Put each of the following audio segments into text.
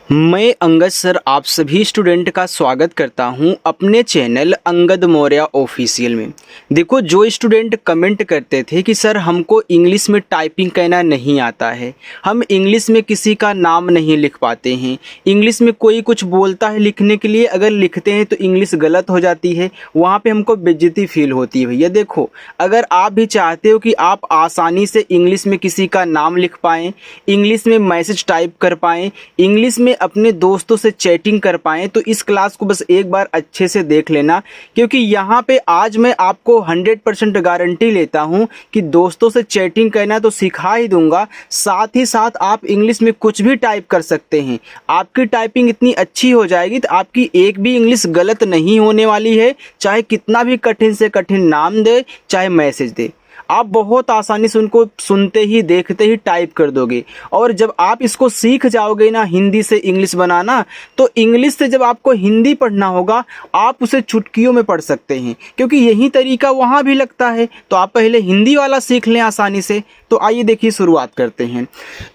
मैं अंगद सर आप सभी स्टूडेंट का स्वागत करता हूं अपने चैनल अंगद मौर्य ऑफिशियल में। देखो, जो स्टूडेंट कमेंट करते थे कि सर हमको इंग्लिश में टाइपिंग करना नहीं आता है, हम इंग्लिश में किसी का नाम नहीं लिख पाते हैं, इंग्लिश में कोई कुछ बोलता है लिखने के लिए, अगर लिखते हैं तो इंग्लिश गलत हो जाती है, वहाँ पे हमको बेइज्जती फील होती है। भैया देखो, अगर आप भी चाहते हो कि आप आसानी से इंग्लिश में किसी का नाम लिख पाएँ, इंग्लिश में मैसेज टाइप कर पाएँ, इंग्लिश में अपने दोस्तों से चैटिंग कर पाएँ, तो इस क्लास को बस एक बार अच्छे से देख लेना, क्योंकि यहाँ पे आज मैं आपको 100% गारंटी लेता हूँ कि दोस्तों से चैटिंग करना तो सिखा ही दूंगा, साथ ही साथ आप इंग्लिश में कुछ भी टाइप कर सकते हैं। आपकी टाइपिंग इतनी अच्छी हो जाएगी तो आपकी एक भी इंग्लिश गलत नहीं होने वाली है, चाहे कितना भी कठिन से कठिन नाम दे, चाहे मैसेज दे, आप बहुत आसानी से उनको सुनते ही देखते ही टाइप कर दोगे। और जब आप इसको सीख जाओगे ना, हिंदी से इंग्लिश बनाना, तो इंग्लिश से जब आपको हिंदी पढ़ना होगा, आप उसे चुटकियों में पढ़ सकते हैं, क्योंकि यही तरीका वहाँ भी लगता है। तो आप पहले हिंदी वाला सीख लें आसानी से। तो आइए देखिए, शुरुआत करते हैं।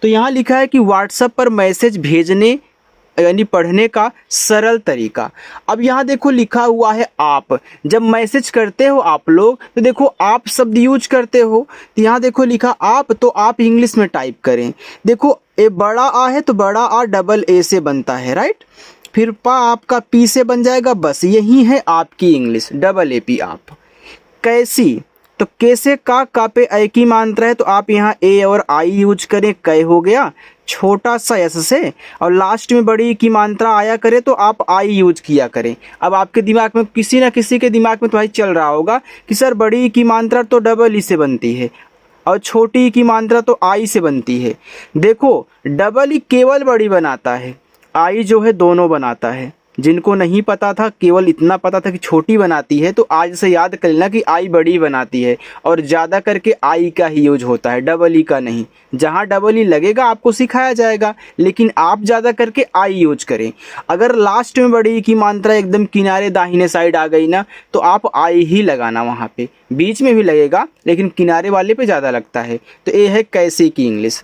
तो यहाँ लिखा है कि व्हाट्सएप पर मैसेज भेजने यानी पढ़ने का सरल तरीका। अब यहाँ देखो लिखा हुआ है आप। जब मैसेज करते हो आप लोग तो देखो आप शब्द यूज करते हो, तो यहाँ देखो लिखा आप, तो आप इंग्लिश में टाइप करें। देखो ए बड़ा आ है तो बड़ा आ डबल ए से बनता है, राइट। फिर पा आपका पी से बन जाएगा, बस यही है आपकी इंग्लिश, डबल ए पी आप। कैसी, तो कैसे का पे ए की मात्रा है, तो आप यहाँ ए और आई यूज करें, कै हो गया छोटा सा एस से, और लास्ट में बड़ी की मात्रा आया करे तो आप आई यूज किया करें। अब आपके दिमाग में किसी ना किसी के दिमाग में तो भाई चल रहा होगा कि सर बड़ी की मात्रा तो डबल ई से बनती है और छोटी की मात्रा तो आई से बनती है। देखो, डबल ई केवल बड़ी बनाता है, आई जो है दोनों बनाता है। जिनको नहीं पता था, केवल इतना पता था कि छोटी बनाती है, तो आज से याद कर लेना कि आई बड़ी बनाती है, और ज़्यादा करके आई का ही यूज होता है, डबल ई का नहीं। जहाँ डबल ई लगेगा आपको सिखाया जाएगा, लेकिन आप ज़्यादा करके आई यूज करें। अगर लास्ट में बड़ी ई की मात्रा एकदम किनारे दाहिने साइड आ गई ना, तो आप आई ही लगाना, वहाँ पे बीच में भी लगेगा लेकिन किनारे वाले पे ज़्यादा लगता है। तो ये है कैसे की इंग्लिश।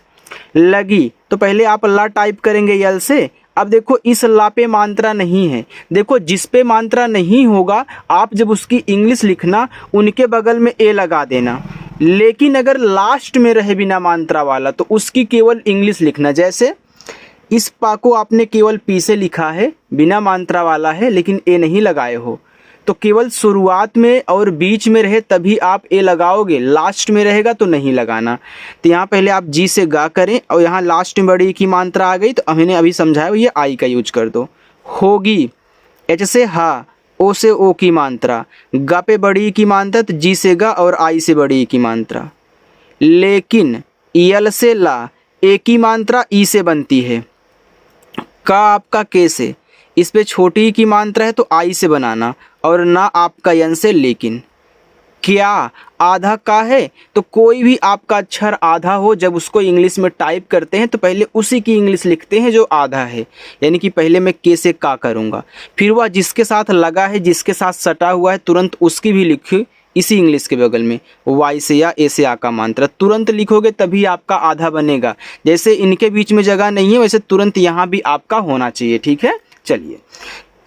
लगी, तो पहले आप ला टाइप करेंगे यल से। अब देखो इस ला पे मात्रा नहीं है, देखो जिस पे मात्रा नहीं होगा आप जब उसकी इंग्लिश लिखना उनके बगल में ए लगा देना, लेकिन अगर लास्ट में रहे बिना मात्रा वाला तो उसकी केवल इंग्लिश लिखना। जैसे इस पा को आपने केवल पी से लिखा है, बिना मात्रा वाला है लेकिन ए नहीं लगाए हो, तो केवल शुरुआत में और बीच में रहे तभी आप ए लगाओगे, लास्ट में रहेगा तो नहीं लगाना। तो यहाँ पहले आप जी से गा करें, और यहाँ लास्ट में बड़ी की मात्रा आ गई तो मैंने अभी समझाया ये आई का यूज कर दो। होगी, एच से हा, ओ से ओ की मात्रा, गा पे बड़ी की मात्रा तो जी से गा और आई से बड़ी की मात्रा। लेकिन यल से ला, ए की मात्रा ई से बनती है, का आपका के से, इस पे छोटी की मात्रा है तो आई से बनाना, और ना आपका यन से लेकिन। क्या, आधा का है तो कोई भी आपका अक्षर आधा हो, जब उसको इंग्लिश में टाइप करते हैं तो पहले उसी की इंग्लिश लिखते हैं जो आधा है, यानी कि पहले मैं के से का करूँगा, फिर वह जिसके साथ लगा है, जिसके साथ सटा हुआ है, तुरंत उसकी भी लिखी इसी इंग्लिश के बगल में, वाई से या ए से आ का मात्रा तुरंत लिखोगे तभी आपका आधा बनेगा। जैसे इनके बीच में जगह नहीं है, वैसे तुरंत यहाँ भी आपका होना चाहिए, ठीक है। चलिए,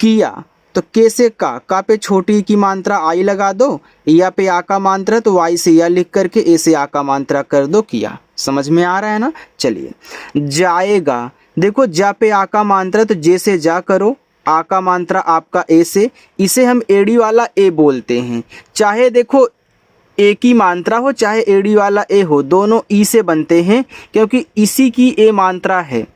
किया, तो के से का पे छोटी की मात्रा आई लगा दो, या पे आ का मात्रा तो वाई से या लिख करके ए से आ का मात्रा कर दो, किया। समझ में आ रहा है ना। चलिए, जाएगा, देखो जा पे आ का मात्रा तो जे से जा करो, आ का मात्रा आपका ए से, इसे हम एडी वाला ए बोलते हैं। चाहे देखो ए की मात्रा हो चाहे एडी वाला ए हो, दोनों ई से बनते हैं क्योंकि इसी की ए मात्रा है।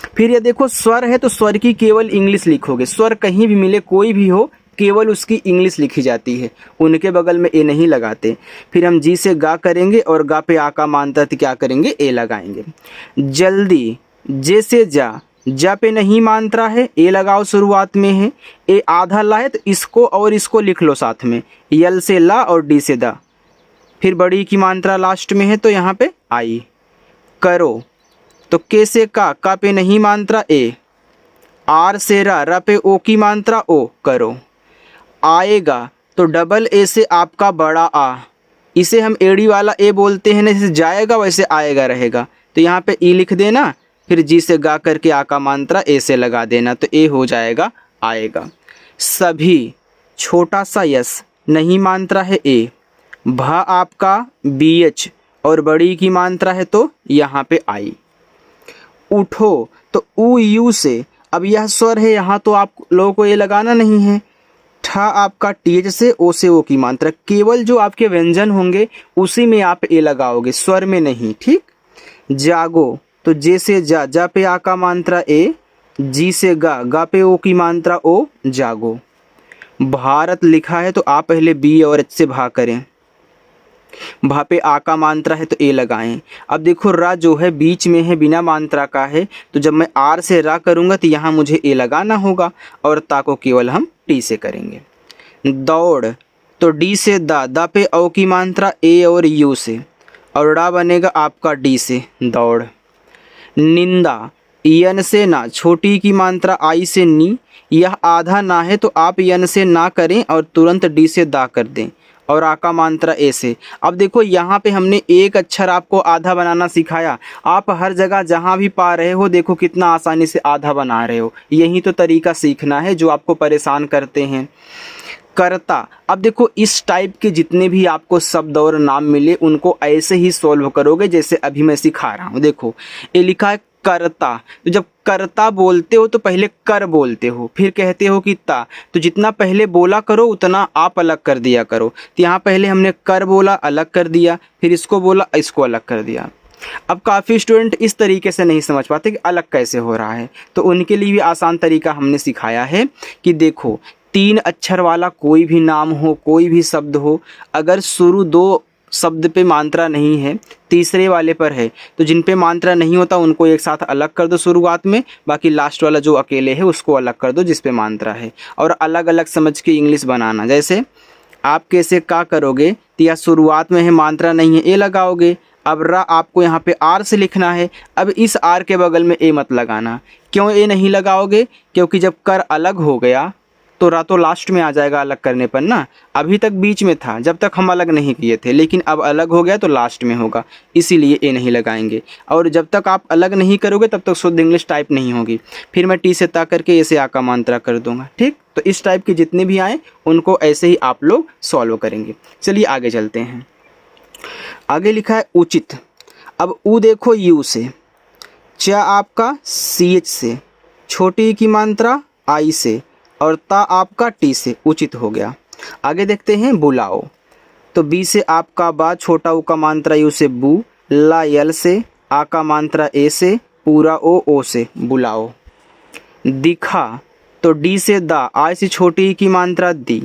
फिर ये देखो स्वर है तो स्वर की केवल इंग्लिश लिखोगे, स्वर कहीं भी मिले कोई भी हो केवल उसकी इंग्लिश लिखी जाती है, उनके बगल में ए नहीं लगाते। फिर हम जी से गा करेंगे और गा पे आ का मात्रा तो क्या करेंगे, ए लगाएंगे। जल्दी, जे से जा पे नहीं मात्रा है, ए लगाओ शुरुआत में है, ए आधा ला है तो इसको और इसको लिख लो साथ में, यल से ला और डी से दा, फिर बड़ी की मात्रा लास्ट में है तो यहाँ पे आई। करो, तो के से का पे नहीं मात्रा ए, आर से रा पे ओ की मात्रा ओ, करो। आएगा, तो डबल ए से आपका बड़ा आ, इसे हम एड़ी वाला ए बोलते हैं ना, जैसे जाएगा वैसे आएगा रहेगा, तो यहाँ पे ई लिख देना, फिर जी से गा करके आ का मात्रा ए से लगा देना, तो ए हो जाएगा आएगा। सभी, छोटा सा यस, नहीं मात्रा है ए, भा आपका बी एच और बड़ी की मात्रा है तो यहाँ पे आई। उठो तो ऊ यू से, अब यह स्वर है यहाँ तो आप लोगों को ये लगाना नहीं है। ठा आपका टीएच से, ओ से ओ की मात्रा, केवल जो आपके व्यंजन होंगे उसी में आप ए लगाओगे, स्वर में नहीं, ठीक। जागो तो जे से जा, जा पे आ का मात्रा ए, जी से गा, गा पे ओ की मात्रा ओ, जागो। भारत लिखा है तो आप पहले बी और एच से भा करें, भा पे आ का मात्रा है तो ए लगाएं। अब देखो रा जो है बीच में है, बिना मात्रा का है, तो जब मैं आर से रा करूँगा तो यहाँ मुझे ए लगाना होगा और ता को केवल हम टी से करेंगे। दौड़ तो डी से दा, दा पे औ की मात्रा ए और यू से, और डा बनेगा आपका डी से, दौड़। निंदा, यन से ना, छोटी की मात्रा आई से नी, यह आधा ना है तो आप यन से ना करें और तुरंत डी से दा कर दें, और आ का मात्रा ए से। अब देखो यहाँ पे हमने एक अक्षर आपको आधा बनाना सिखाया, आप हर जगह जहाँ भी पा रहे हो देखो कितना आसानी से आधा बना रहे हो। यही तो तरीका सीखना है जो आपको परेशान करते हैं। करता, अब देखो इस टाइप के जितने भी आपको शब्द और नाम मिले उनको ऐसे ही सॉल्व करोगे जैसे अभी मैं सिखा रहा हूँ। देखो ये लिखा है करता, तो जब करता बोलते हो तो पहले कर बोलते हो, फिर कहते हो कि ता, तो जितना पहले बोला करो उतना आप अलग कर दिया करो। तो यहाँ पहले हमने कर बोला, अलग कर दिया, फिर इसको बोला, इसको अलग कर दिया। अब काफ़ी स्टूडेंट इस तरीके से नहीं समझ पाते कि अलग कैसे हो रहा है, तो उनके लिए भी आसान तरीका हमने सिखाया है कि देखो 3 अक्षर वाला कोई भी नाम हो, कोई भी शब्द हो, अगर शुरू 2 शब्द पे मात्रा नहीं है, तीसरे वाले पर है, तो जिन पे मात्रा नहीं होता उनको एक साथ अलग कर दो शुरुआत में, बाकी लास्ट वाला जो अकेले है उसको अलग कर दो जिस पे मात्रा है, और अलग अलग समझ के इंग्लिश बनाना। जैसे आप कैसे का करोगे, तो या शुरुआत में है मात्रा नहीं है ए लगाओगे, अब रा आपको यहाँ पे आर से लिखना है, अब इस आर के बगल में ए मत लगाना। क्यों ए नहीं लगाओगे, क्योंकि जब कर अलग हो गया तो रा तो लास्ट में आ जाएगा अलग करने पर ना, अभी तक बीच में था जब तक हम अलग नहीं किए थे, लेकिन अब अलग हो गया तो लास्ट में होगा, इसीलिए ए नहीं लगाएंगे। और जब तक आप अलग नहीं करोगे तब तक शुद्ध इंग्लिश टाइप नहीं होगी। फिर मैं टी से ता करके ए से आ का मात्रा कर दूंगा, ठीक। तो इस टाइप के जितने भी आए उनको ऐसे ही आप लोग सॉल्व करेंगे। चलिए आगे चलते हैं। आगे लिखा है उचित, अब ऊ देखो यू से, चा आपका सी एच से, छोटी की मात्रा आई से, और ता आपका टी से, उचित हो गया। आगे देखते हैं बुलाओ, तो बी से आपका बा, छोटा ऊ का मात्रा यू से बू, ला यल से, आ का मात्रा ए से, पूरा ओ से, बुलाओ। दिखा तो डी से दा, आई से छोटी की मात्रा दी,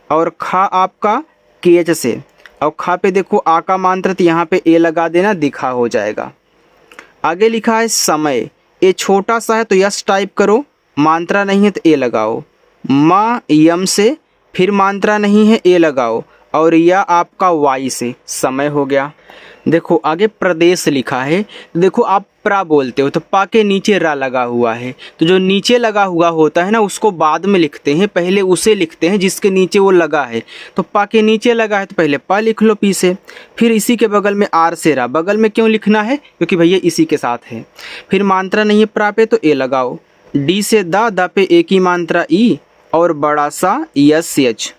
और खा आपका के एच से, और खा पे देखो आ का मात्रा तो यहाँ पे ए लगा देना, दिखा हो जाएगा। आगे लिखा है समय, ए छोटा सा है तो यस टाइप करो, मात्रा नहीं है तो ए लगाओ। माँ यम से, फिर मात्रा नहीं है ए लगाओ, और या आपका वाई से, समय हो गया। देखो आगे प्रदेश लिखा है, देखो आप प्रा बोलते हो तो पा के नीचे रा लगा हुआ है, तो जो नीचे लगा हुआ होता है ना उसको बाद में लिखते हैं, पहले उसे लिखते हैं जिसके नीचे वो लगा है। तो पा के नीचे लगा है तो पहले पा लिख लो पी से, फिर इसी के बगल में आर से रा, बगल में क्यों लिखना है, क्योंकि भैया इसी के साथ है। फिर मात्रा नहीं है प्रा पे तो ए लगाओ, डी से दा, दा पे ए की मात्रा ई, और बड़ा सा यस एच।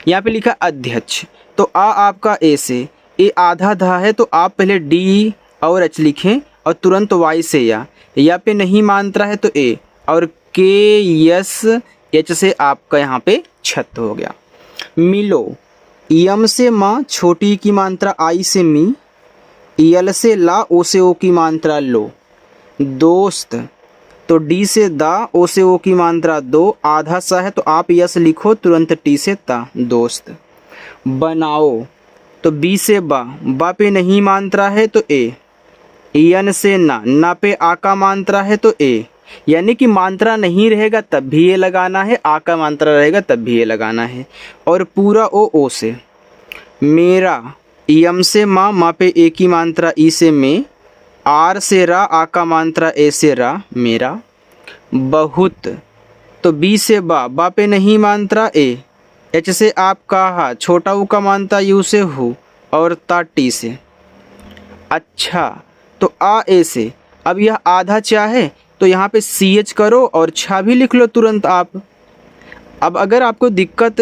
यहाँ पे लिखा अध्यक्ष, तो आ आपका ए से, ए आधा धा है तो आप पहले डी और एच लिखें और तुरंत वाई से या पे नहीं मात्रा है तो ए, और के यस एच से आपका यहाँ पे छत हो गया। मिलो, यम से माँ, छोटी की मात्रा आई से मी, यल से ला, ओ से ओ की मात्रा लो। दोस्त, तो डी से दा, ओ से ओ की मात्रा दो, आधा सा है तो आप यस लिखो, तुरंत टी से ता, दोस्त। बनाओ, तो बी से बा पे नहीं मात्रा है तो ए, यन से ना, ना पे आ का मात्रा है तो ए, यानी कि मात्रा नहीं रहेगा तब भी ये लगाना है, आ का मात्रा रहेगा तब भी ये लगाना है। और पूरा ओ से। मेरा, यम से माँ, माँ पे ए की मात्रा ई से में, आर से रा, आ का मात्रा ए से रा, मेरा। बहुत, तो बी से बा पे नहीं मात्रा ए, एच से आपका हा, छोटा ऊ का मात्रा यू से हु, और ता टी से। अच्छा, तो आ ए से, अब यह आधा चा है तो यहाँ पे CH करो और छा भी लिख लो तुरंत आप। अब अगर आपको दिक्कत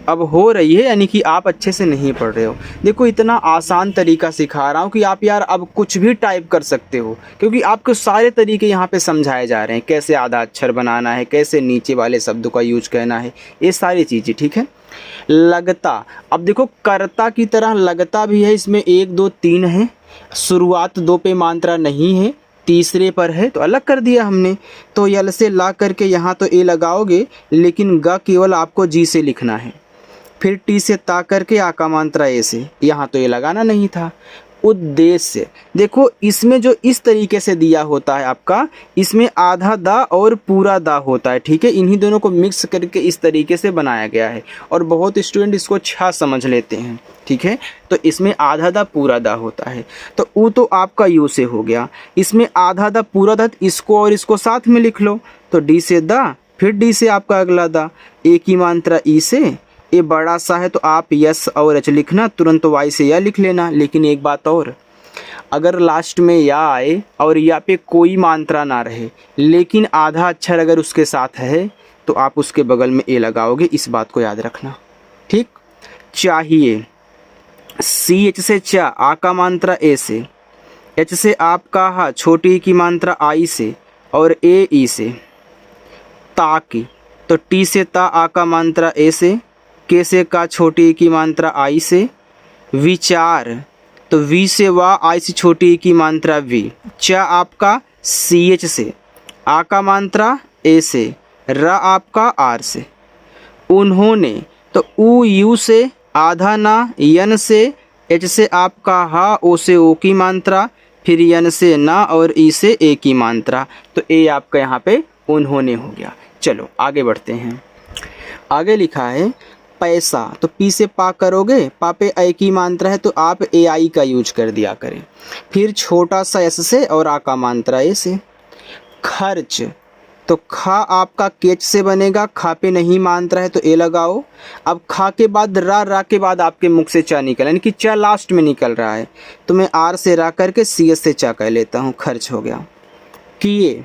अब हो रही है यानी कि आप अच्छे से नहीं पढ़ रहे हो, देखो इतना आसान तरीका सिखा रहा हूँ कि आप यार अब कुछ भी टाइप कर सकते हो, क्योंकि आपको सारे तरीके यहाँ पे समझाए जा रहे हैं, कैसे आधा अक्षर बनाना है, कैसे नीचे वाले शब्दों का यूज करना है, ये सारी चीज़ें। ठीक है। लगता, अब देखो कर्ता की तरह लगता भी है, इसमें 1 2 3 है, शुरुआत 2 पे मात्रा नहीं है, तीसरे पर है तो अलग कर दिया हमने। तो यल से ला करके यहाँ तो ए लगाओगे, लेकिन ग केवल आपको जी से लिखना है। फिर टी से ता करके आ का मात्रा ए से, यहाँ तो ये लगाना नहीं था। उद्देश्य, देखो इसमें जो इस तरीके से दिया होता है आपका, इसमें आधा दा और पूरा दा होता है। ठीक है, इन्हीं दोनों को मिक्स करके इस तरीके से बनाया गया है और बहुत स्टूडेंट इसको छा समझ लेते हैं। ठीक है, तो इसमें आधा दा पूरा दा होता है। तो ऊ तो आपका यू से हो गया, इसमें आधा दा पूरा दा, इसको और इसको साथ में लिख लो। तो डी से दा, फिर डी से आपका अगला दा, ए की मात्रा ई से, ये बड़ा सा है तो आप यस और एच लिखना, तुरंत वाई से या लिख लेना। लेकिन एक बात और, अगर लास्ट में या आए और या पे कोई मात्रा ना रहे लेकिन आधा अक्षर अगर उसके साथ है तो आप उसके बगल में ए लगाओगे, इस बात को याद रखना। ठीक। चाहिए, सी एच से चा, आ का मात्रा ए से, एच से आपका हा, छोटी की मात्रा आई से और ए ई से। ताकि, तो टी से ता, आ का मात्रा ए से, के से का, छोटी की मात्रा आई से। विचार, तो वी से वा, आई से छोटी की मात्रा वी। चा आपका सी एच से, आ का मात्रा ए से, र आपका आर से। उन्होंने, तो ऊ यू से, आधा ना, यन से, एच से आपका हा, ओ से ओ की मात्रा, फिर यन से ना और ई से ए की मात्रा। तो ए आपका यहाँ पे उन्होंने हो गया। चलो आगे बढ़ते हैं। आगे लिखा है पैसा, तो पी से पा करोगे, पा पे ए की मात्रा है तो आप ए आई का यूज कर दिया करें। फिर छोटा सा एस से और आ का मात्रा ए से। खर्च, तो खा आपका केच से बनेगा, खा पे नहीं मात्रा है तो ए लगाओ। अब खा के बाद रा के बाद आपके मुख से चा निकल, यानी कि चा लास्ट में निकल रहा है तो मैं आर से रा करके सी एस से चा कह लेता हूँ, खर्च हो गया। किए,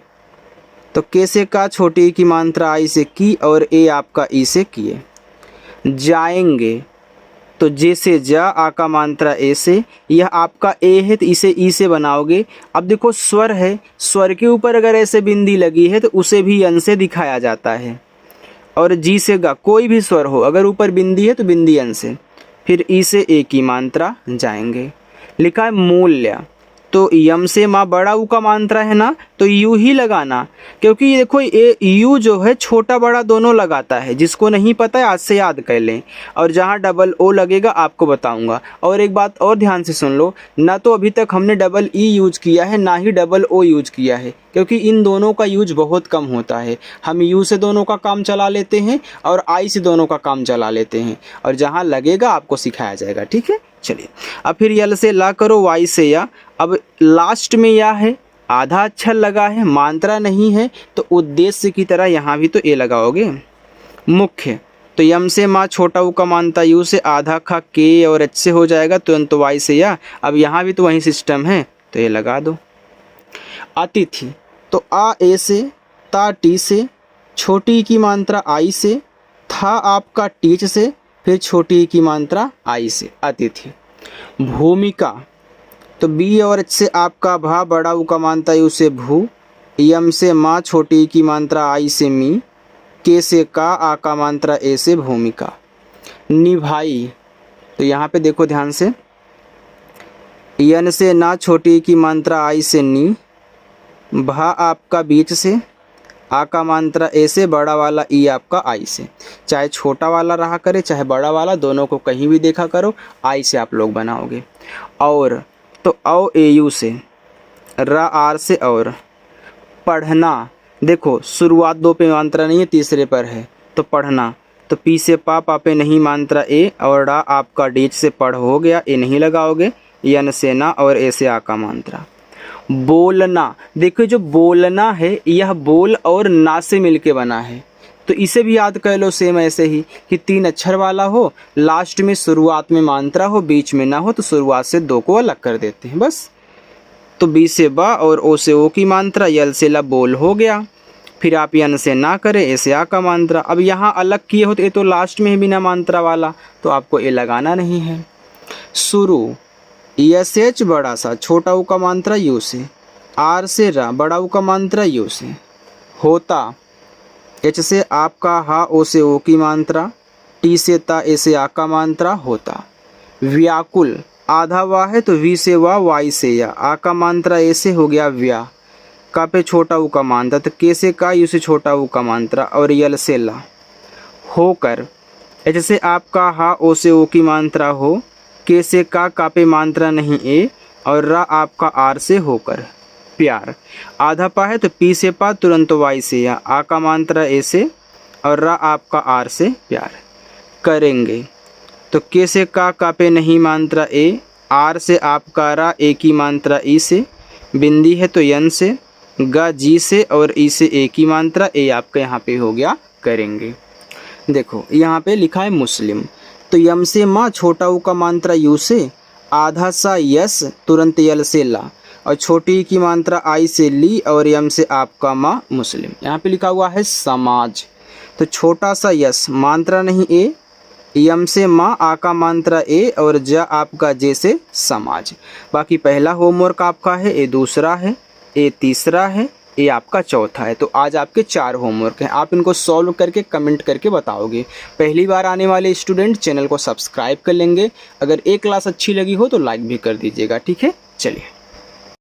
तो के से का, छोटी की मात्रा आई से की और ए आपका ई से किए। जाएंगे, तो जे से जा, आ का मात्रा ए से, यह आपका ए है तो इसे ई से बनाओगे। अब देखो स्वर है, स्वर के ऊपर अगर ऐसे बिंदी लगी है तो उसे भी यन से दिखाया जाता है। और जी से गा, कोई भी स्वर हो अगर ऊपर बिंदी है तो बिंदी यन से। फिर ई से ए की मात्रा जाएंगे। लिखा है मूल्य, तो यम से माँ, बड़ा ऊ का मात्रा है ना तो यू ही लगाना, क्योंकि ये देखो ये यू जो है छोटा बड़ा दोनों लगाता है। जिसको नहीं पता है आज से याद कर लें, और जहाँ डबल ओ लगेगा आपको बताऊंगा। और एक बात और ध्यान से सुन लो, ना तो अभी तक हमने डबल ई यूज किया है ना ही डबल ओ यूज किया है, क्योंकि इन दोनों का यूज बहुत कम होता है। हम यू से दोनों का काम चला लेते हैं और आई से दोनों का काम चला लेते हैं, और जहाँ लगेगा आपको सिखाया जाएगा। ठीक है, चलिए अब फिर यल से ला करो, वाई से या। अब लास्ट में या है, आधा अक्षर लगा है, मात्रा नहीं है तो उद्देश्य की तरह यहाँ भी तो ए लगाओगे। मुख्य, तो यम से माँ, छोटा ऊ का मानता यू से, आधा खा के और एच से हो जाएगा तुरंत तो वाई से या। अब यहाँ भी तो वही सिस्टम है तो ये लगा दो। अतिथि, तो आ ए से, ता टी से, छोटी की मात्रा आई से, था आपका टीच से, फिर छोटी की मात्रा आई से, अतिथि। भूमिका, तो बी और एच से आपका भा, बड़ा ऊ का मात्रा यू से भू, यम से माँ, छोटी की मात्रा आई से मी, के से का, आ का मात्रा ए से भूमिका। निभाई, तो यहाँ पे देखो ध्यान से, यन से ना, छोटी की मात्रा आई से नी, भा आपका बीच से, आ का मात्रा ए से, बड़ा वाला ई आपका आई से। चाहे छोटा वाला रहा करे चाहे बड़ा वाला, दोनों को कहीं भी देखा करो, आई से आप लोग बनाओगे। और, तो औ ए यू से, रा आर से और। पढ़ना, देखो शुरुआत 2 पे मात्रा नहीं है, तीसरे पर है तो पढ़ना, तो पी से पा, पा पे नहीं मात्रा ए, और डा आपका डीच से पढ़ हो गया, ए नहीं लगाओगे, यन से ना और ए से आ का मात्रा। बोलना, देखो जो बोलना है यह बोल और ना से मिलके बना है, तो इसे भी याद कर लो सेम ऐसे ही कि 3 अक्षर वाला हो, लास्ट में शुरुआत में मात्रा हो, बीच में ना हो, तो शुरुआत से 2 को अलग कर देते हैं बस। तो बी से बा और ओ से ओ की मात्रा, यल से ला बोल हो गया। फिर आप यन से ना करें, ए से आ का मात्रा। अब यहाँ अलग किए हो तो ये तो लास्ट में है बिना मात्रा वाला, तो आपको ए लगाना नहीं है। शुरू, यस एच बड़ा सा, छोटा ऊ का मात्रा यू से, आर से रा, बड़ा ऊ का मात्रा यू से। होता, एच से आपका हा, ओ से ओ की मात्रा, टी से ता, ए से आ का मात्रा होता। व्याकुल, आधा वा है तो वी से वा, वाई से या, आ का मात्रा ए से हो गया व्या, का पे छोटा ऊ का मात्रा, तो के से का, यू से छोटा ऊ का मात्रा, और यल से ला। होकर, एच से आपका हा, ओ से ओ की मात्रा हो, के से का पे मात्रा नहीं ए, और रा आपका आर से होकर। प्यार, आधा पा है तो पी से पा, तुरंत वाई से या, आ का मात्रा ए से, और रा आपका आर से प्यार। करेंगे, तो के से का पे नहीं मात्रा ए, आर से आपका रा, ए की मात्रा ई से, बिंदी है तो यन से, गा जी से, और ई से ए की मात्रा, ए आपका यहाँ पे हो गया करेंगे। देखो यहाँ पे लिखा है मुस्लिम, तो यम से माँ, छोटा ऊ का मात्रा यू से, आधा सा यस, तुरंत यल से ला, और छोटी की मात्रा आई से ली, और यम से आपका माँ मुस्लिम। यहाँ पे लिखा हुआ है समाज, तो छोटा सा यस, मात्रा नहीं ए, यम से माँ, आ का मात्रा ए, और ज आपका जे से समाज। बाकी पहला होमवर्क आपका है, ए दूसरा है, ए तीसरा है, ए आपका चौथा है। तो आज आपके 4 होमवर्क हैं, आप इनको सॉल्व करके कमेंट करके बताओगे। पहली बार आने वाले स्टूडेंट चैनल को सब्सक्राइब कर लेंगे। अगर एक क्लास अच्छी लगी हो तो लाइक भी कर दीजिएगा, ठीक है। चलिए।